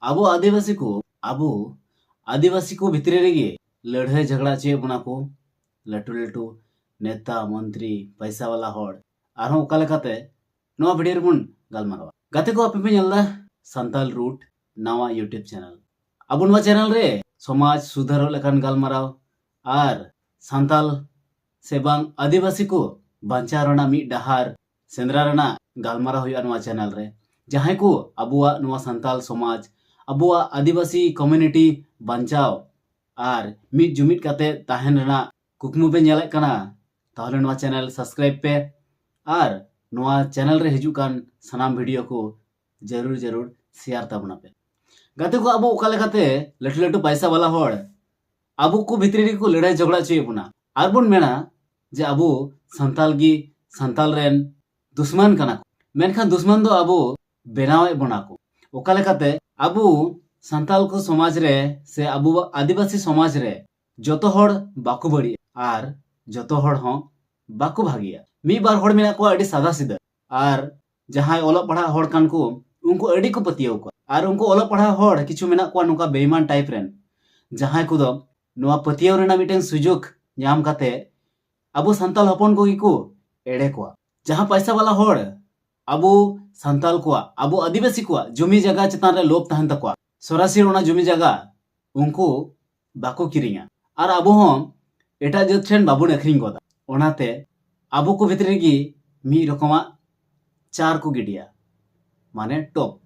अबो आदिवासी को अबो आदिवासी को भितरे रेगे लड़ाई झगड़ा चे बना को लटू लटू नेता मंत्री पैसा वाला हॉड़ आरहों ओका लेकाते नवा वीडियो रेबुन गालमारावा गाते को आपे पे नेलदा संताल रूट नवा यूट्यूब चैनल अबो नवा चैनल रे समाज सुधारो लेकान गालमाराव आर संताल से बांग आदिवासी को बांचा रना मी डहार सेंद्रा रना गालमाराव हुआ नवा चैनल रे जहां को अबुआ नवा संताल समाज अबुआ आदिवासी कम्युनिटी बांचाव आर मिट जुमिट काते ताहेन रना कुकमु पे नेले कना ताहले नवा चैनल सब्सक्राइब पे आर नवा चैनल रे हिजु कान सनाम वीडियो को जरूर जरूर शेयर ताबना पे गाते को अबो ओका लेकाते लटू लटू पैसा वाला होड़ अबो को भितरी को लड़ाई झगड़ा चुए बुना आर बुन मेना जे अबो संताल गी संताल रेन दुश्मन कना मेनखान दुश्मन दो अबो बेनावे बुना को ओका लेकाते अबो संताल को समाज रे से अबो आदिवासी समाज रे जोतो होड़ बाकु बड़ी आर जोतो होड़ हों बाकु भागिया मी बार होड़ मेना को अड़ी सादा सीधा आर जहां ओलग पढ़ा होड़ कान को उनको अड़ी को पतियो को आर उनको ओलग पढ़ा होड़ किछु मेना को नुका बेईमान टाइप रेन जहां को दो नुआ पतियो रेना मिटेन सुजुग ᱧᱟᱢ काते अबो संताल हपन को गिको एड़े को जहां पैसा वाला होड़ अबो संताल को अबो आदिवासी को जमी जगह चितान रे लोभ तहन तको सरासरी ओना जमी जगह उनको बाको किरिंगा आर अबो हम एटा जत ठेन बाबुन अखरिंग गोदा ओनाते अबो को भितरे गी मी रकमा चार को गिडिया माने टॉप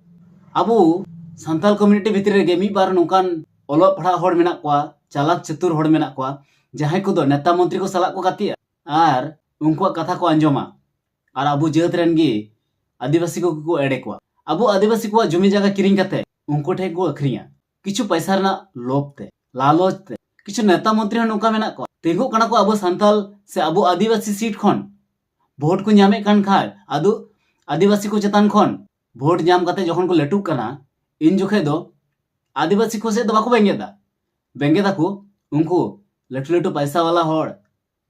अबो संताल कम्युनिटी भितरे गे मी बार नोकान ओलो पढ़ा होड़ मेना को चालाक चतुर होड़ मेना को जहां को दो नेता मंत्री को सलाह को गातिया आर उनको कथा को अंजमा आर अबो जत रेन गी आदिवासी को एड़े को अबो आदिवासी को जमी जगह किरिंग काते उनको ठे को अखरिया किछु पैसा रना लोभ ते लालच ते किछु नेता मंत्री नोका मेना को तेगो कना को अबो संताल से अबो आदिवासी सीट खन वोट को ᱧᱟᱢᱮ कान खाय आदो आदिवासी को चेतान खन वोट ᱧᱟᱢ काते जखन को लेटू कना इन जोखे दो आदिवासी को से दो बाको बेंगेदा को उनको लटू लटू पैसा वाला होड़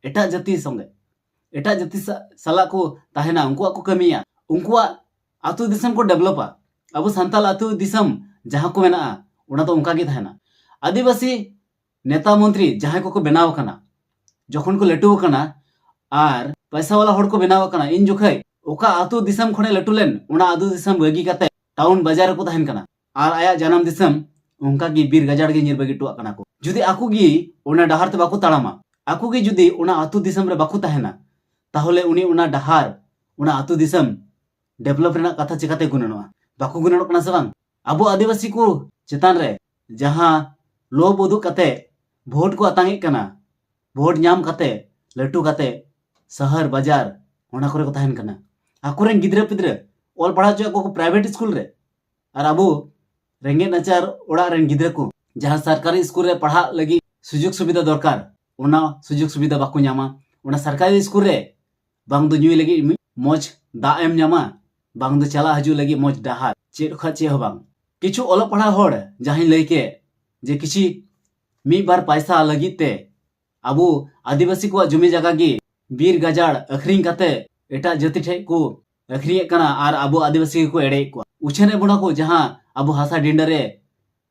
एटा जाति संगे एटा जाति साला को ताहेना उनको को कमिया उनको आतु दिसम को डेवलपा अबो संताल आतु दिसम जहां को मेना उना तो उनका गे ताहेना आदिवासी नेता मंत्री जहां को बनाव कना जखन को लटू कना आर पैसा वाला होड़ को बनाव कना इन जोखै ओका आतु दिसम खने लटू लेन उना आतु दिसम बगी काते टाउन बाजार को ताहेन कना आर आया जानम दिसम उनका गी बीर गजाड़ गे निर्बगी टुआ कना को जुदी आकु गी उना डहार ते बाकु ताड़ामा आकु गी जुदी उना आतु दिसम रे बाकु ताहेना ताहले उनी उना डहार उना आतु दिसम डेवलप रेना कथा चिकाते गुणनवा बाकु गुणनक कना से बांग अबो आदिवासी को चेतान रे जहां लोभ उदु काते वोट को अतांगे कना वोट ᱧᱟᱢ काते लटू काते शहर बाजार ओना करे को ताहेन कना आकुरेन गिद्रा पिद्रा ओल पढ़ा जो को प्राइवेट स्कूल रे आर अबो रेंगे नाचार ओड़ा रेन गिद्रा को जहां सरकारी स्कूल रे पढ़ा लगी सुजुग सुविधा दरकार ओना सुजुग सुविधा बाकु ᱧᱟᱢᱟ ओना सरकारी स्कूल रे बांग दो ᱧᱩᱭ लगी मौज दा एम ᱧᱟᱢᱟ बांग दो चला हजू लगी मौज डहार चेड खा चे हो बांग किछु ओला पढ़ा होड़ जहां लई के जे किछि मी बार पैसा लगी ते अबो आदिवासी को जमी जगह गी बीर गजाड़ अखरिंग काते एटा जाति ठे को अखरिंग कना आर अबो आदिवासी को एड़े को उछने बुना को जहां अबो हासा डिंडरे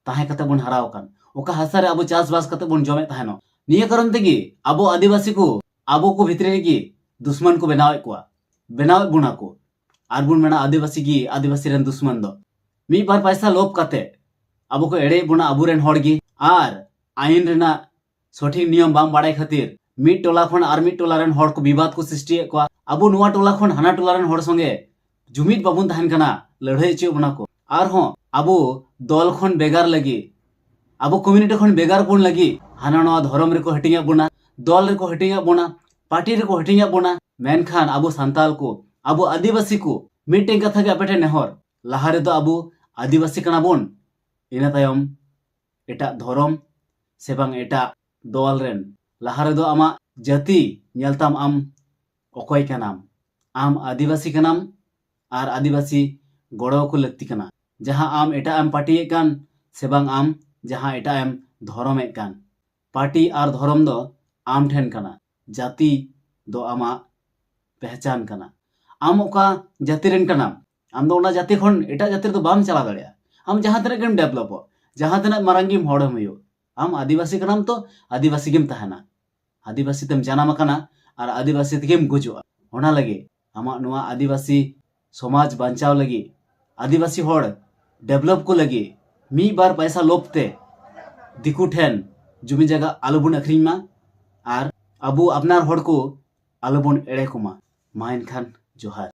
ताहे काते बुन हराव कान ओका हासा रे अबो चास बास काते बुन जमे ताहेनो निया कारण तेगी अबो आदिवासी को अबो को भितरे गी दुश्मन को बनाव बुना को आर बुन मेना आदिवासी गी आदिवासी रेन दुश्मन दो मी बार पैसा लोभ काते अबो को एड़े बुना अबो रेन होड़ गी आर आईन रेना सठिक नियम बाम बाड़ाय खातिर मिट टोला खन आर मिट टोला रेन होड़ को विवाद को सृष्टि को अबो नुवा टोला खन हाना टोला रेन होड़ संगे जुमित बाबुन ताहेन कना लड़ाई चे बुना को आर हो अबो दल खन बेगार लगी अबो कम्युनिटी खन बेगार बुन लगी हाना नवा धर्म रे को हटिंगा बुना दल रे को हटिंगा बुना पार्टी रे को हटिंगा बुना मेनखान अबो संताल को अबो आदिवासी को मिटे कथा के अपेटे नेहर लहा रे दो अबो आदिवासी कना बोन इना तायम एटा धर्म से बांग एटा दल रेन लहा रे दो आमा जाति नेलताम आम अकय कनाम आम आदिवासी कनाम आर आदिवासी गड़ो को लगती कना जहां आम एटा आम पार्टी कान से बांग आम जहां एटा आम धर्म कान पार्टी आर धर्म दो आम ठेन कना जाति दो आमा पहचान कना आम ओका जाति रेन कना आम दो ओना जाति खन एटा जाति तो बाम चला दड़िया आम जहाँ तक गेम डेवलप जहाँ तक मारांगीम हड़म हुयो आम आदिवासी कनाम तो आदिवासी गेम तहना आदिवासी तेम जानाम अकाना और आदिवासी तेगेम गुजुआ ओना लगे आमा नुआ आदिवासी समाज बांचाव लगी आदिवासी हड़ डेवलप को लगी मी बार पैसा लोभते दिकू ठेन जुमी जगह आलोबन अखरीन मा और अबू अपनार हड़ को आलोबन एड़े को मा एनखान जोहार।